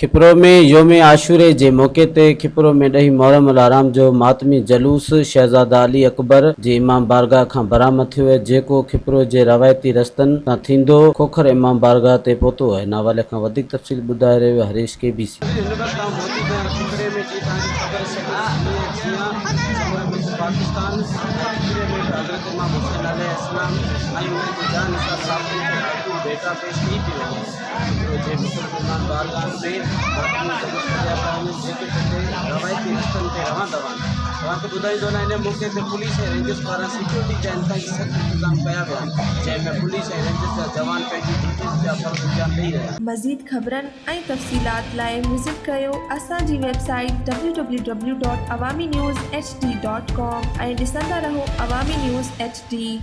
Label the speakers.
Speaker 1: खिपरो में योम आशूरे जे मौक़े ते खिपरो में ॾही मुहर्रम अल हराम जो मातमी जलूस शहज़ादा अली अकबर जे इमाम बारगाह खां बरामद थियो आहे, जेको खिपरो जे रवायती रस्तनि सां थींदो खोखर इमाम बारगाह ते पहुतो आहे। नावाले खां वधीक तफ़सील ॿुधाए रहियो आहे हरीश KBC।
Speaker 2: पाकिस्तान हज़रत इमाम हुसैन अलैहिस्सलाम ऐं उन्हनि जे जानसार साबित बेटा पेश कई पियो जे मुसलमान बारगाह में जेके रवायती रस्तनि ते रहंदा हुआ। तव्हांखे ॿुधाईंदो न हिन मौक़े ते पुलिस ऐं रेंजर्स पारां सिक्योरिटी जा इंतहाई सख़्त इंतज़ाम कया विया आहिनि, जंहिंमें पुलिस ऐं रेंजर्स जा जवान पंहिंजी ड्यूटीज़ जा फ़र्ज़ अंजाम ॾेई रहिया आहिनि।
Speaker 3: मज़ीद ख़बरनि ऐं तफ़सीलात लाइ विज़िट कयो असांजी वेबसाइट www.awamiNewsHD.com ऐं ॾिसंदा रहो अवामी न्यूज़ HD।